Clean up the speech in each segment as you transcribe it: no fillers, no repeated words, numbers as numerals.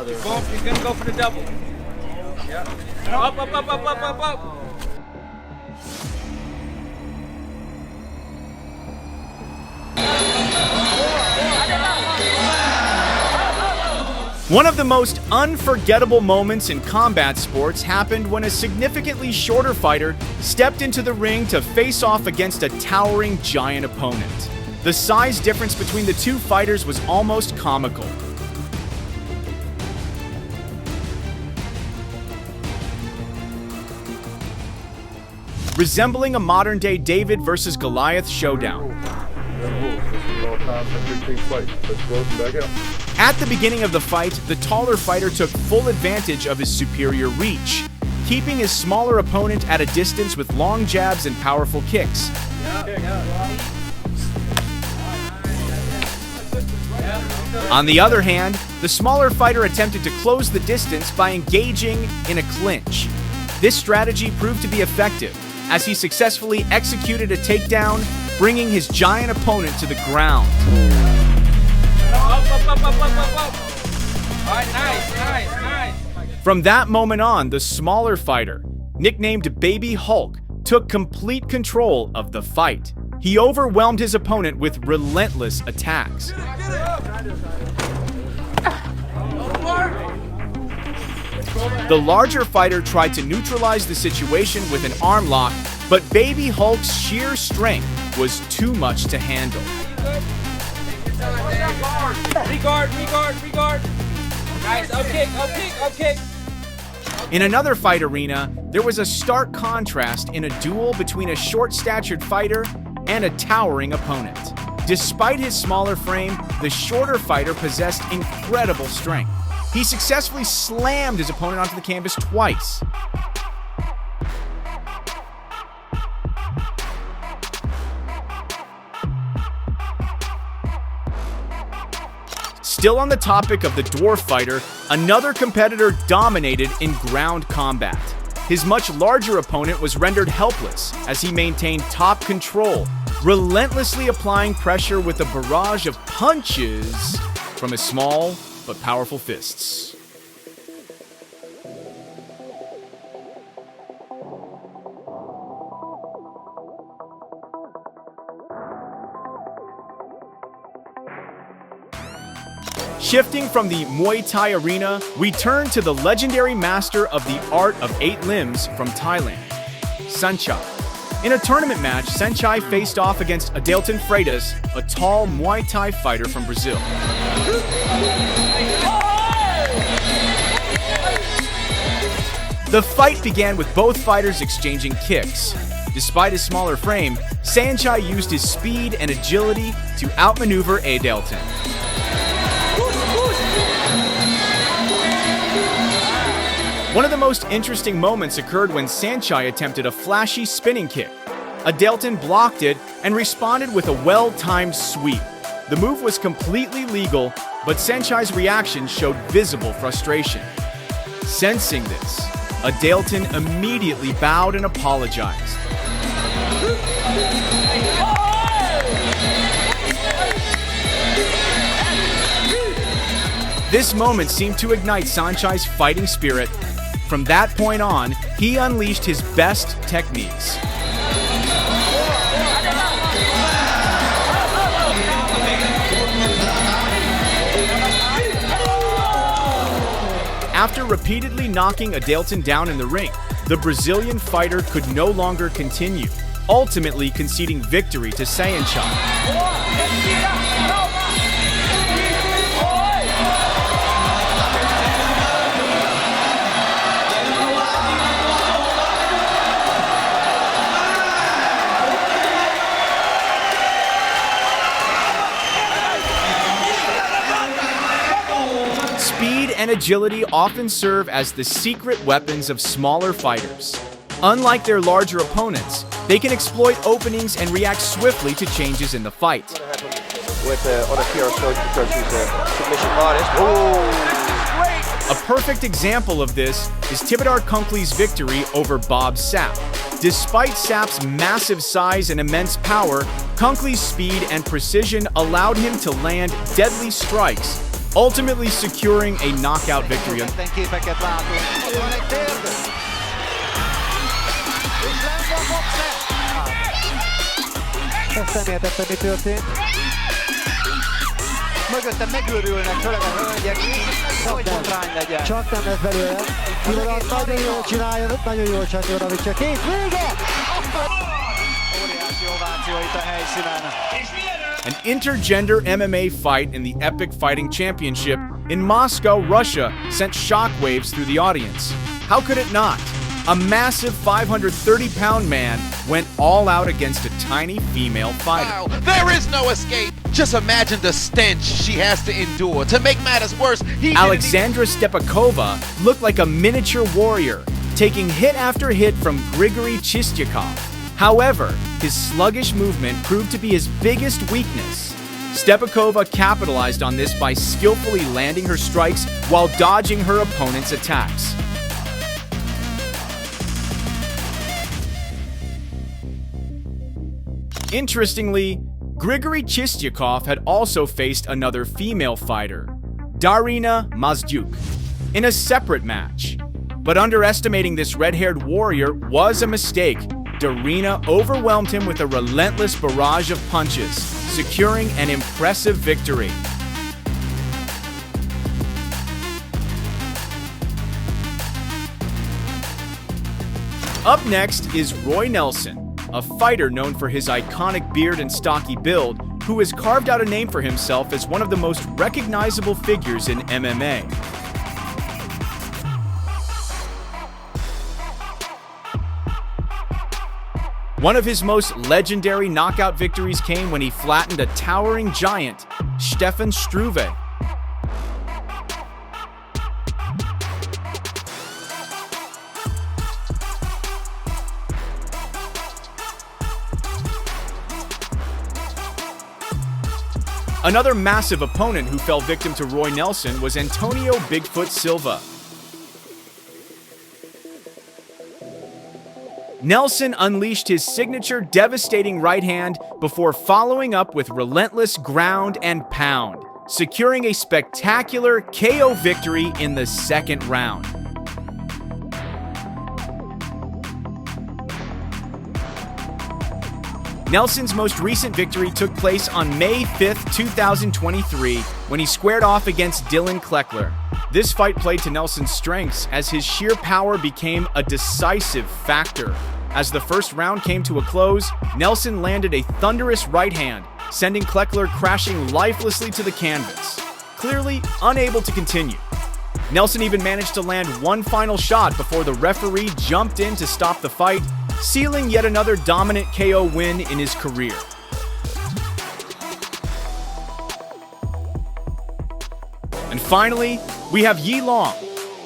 He's gonna go for the double. Yeah. Up. One of the most unforgettable moments in combat sports happened when a significantly shorter fighter stepped into the ring to face off against a towering giant opponent. The size difference between the two fighters was almost comical. Resembling a modern-day David versus Goliath showdown. At the beginning of the fight, the taller fighter took full advantage of his superior reach, keeping his smaller opponent at a distance with long jabs and powerful kicks. On the other hand, the smaller fighter attempted to close the distance by engaging in a clinch. This strategy proved to be effective, as he successfully executed a takedown, bringing his giant opponent to the ground. All right, nice. From that moment on, the smaller fighter, nicknamed Baby Hulk, took complete control of the fight. He overwhelmed his opponent with relentless attacks. The larger fighter tried to neutralize the situation with an arm lock, but Baby Hulk's sheer strength was too much to handle. Regard. Nice, up kick. In another fight arena, there was a stark contrast in a duel between a short-statured fighter and a towering opponent. Despite his smaller frame, the shorter fighter possessed incredible strength. He successfully slammed his opponent onto the canvas twice. Still on the topic of the dwarf fighter, another competitor dominated in ground combat. His much larger opponent was rendered helpless as he maintained top control, relentlessly applying pressure with a barrage of punches from his small but powerful fists. Shifting from the Muay Thai arena, we turn to the legendary master of the art of 8 limbs from Thailand, Saenchai. In a tournament match, Saenchai faced off against Adelton Freitas, a tall Muay Thai fighter from Brazil. The fight began with both fighters exchanging kicks. Despite his smaller frame, Saenchai used his speed and agility to outmaneuver Adelton. One of the most interesting moments occurred when Saenchai attempted a flashy spinning kick. Adelton blocked it and responded with a well-timed sweep. The move was completely legal, but Saenchai's reaction showed visible frustration. Sensing this, Adelton immediately bowed and apologized. This moment seemed to ignite Saenchai's fighting spirit. From that point on, he unleashed his best techniques. After repeatedly knocking Adelton down in the ring, the Brazilian fighter could no longer continue, ultimately conceding victory to Saenchai. Speed and agility often serve as the secret weapons of smaller fighters. Unlike their larger opponents, they can exploit openings and react swiftly to changes in the fight. With on a PR coach because he's a submission artist. A perfect example of this is Tibidar Kunkley's victory over Bob Sapp. Despite Sapp's massive size and immense power, Kunkley's speed and precision allowed him to land deadly strikes, ultimately securing a knockout victory. Mögötte megőrülnek, főleg a hölgyek, hogy botrány legyen. Csak nem lesz belőle. Kimarat, nagyon jól csinálja, nagyon jól csatja oda, csak kész, vége! Óriási ováció itt a helyszínen. An intergender MMA fight in the Epic Fighting Championship in Moscow, Russia sent shockwaves through the audience. How could it not? A massive 530-pound man went all out against a tiny female fighter. Wow, there is no escape. Just imagine the stench she has to endure. To make matters worse, Alexandra Stepakova looked like a miniature warrior, taking hit after hit from Grigory Chistyakov. However, his sluggish movement proved to be his biggest weakness. Stepakova capitalized on this by skillfully landing her strikes while dodging her opponent's attacks. Interestingly, Grigory Chistyakov had also faced another female fighter, Darina Mazdyuk, in a separate match. But underestimating this red-haired warrior was a mistake. Darina overwhelmed him with a relentless barrage of punches, securing an impressive victory. Up next is Roy Nelson, a fighter known for his iconic beard and stocky build, who has carved out a name for himself as one of the most recognizable figures in MMA. One of his most legendary knockout victories came when he flattened a towering giant, Stefan Struve. Another massive opponent who fell victim to Roy Nelson was Antonio Bigfoot Silva. Nelson unleashed his signature devastating right hand before following up with relentless ground and pound, securing a spectacular KO victory in the second round. Nelson's most recent victory took place on May 5, 2023, when he squared off against Dylan Kleckler. This fight played to Nelson's strengths as his sheer power became a decisive factor. As the first round came to a close, Nelson landed a thunderous right hand, sending Kleckler crashing lifelessly to the canvas. Clearly unable to continue. Nelson even managed to land one final shot before the referee jumped in to stop the fight, sealing yet another dominant KO win in his career. And finally, we have Yi Long,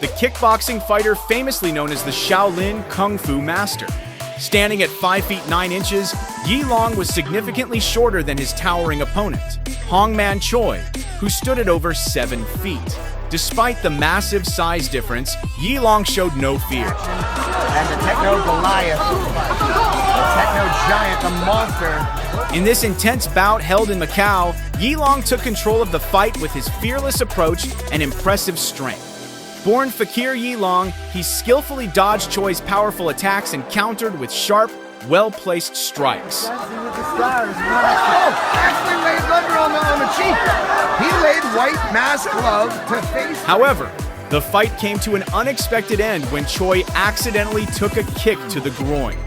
the kickboxing fighter famously known as the Shaolin Kung Fu Master. Standing at 5 feet 9 inches, Yi Long was significantly shorter than his towering opponent, Hong Man Choi, who stood at over 7 feet. Despite the massive size difference, Yi Long showed no fear. And the Techno Goliath, the Techno Giant, the monster. In this intense bout held in Macau, Yi Long took control of the fight with his fearless approach and impressive strength. Born Fakir Yi Long, he skillfully dodged Choi's powerful attacks and countered with sharp, well-placed strikes. Actually laid rubber on the cheek. He laid white mask glove to face. However, the fight came to an unexpected end when Choi accidentally took a kick to the groin.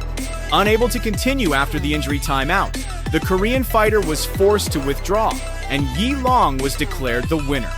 Unable to continue after the injury timeout, the Korean fighter was forced to withdraw, and Yi Long was declared the winner.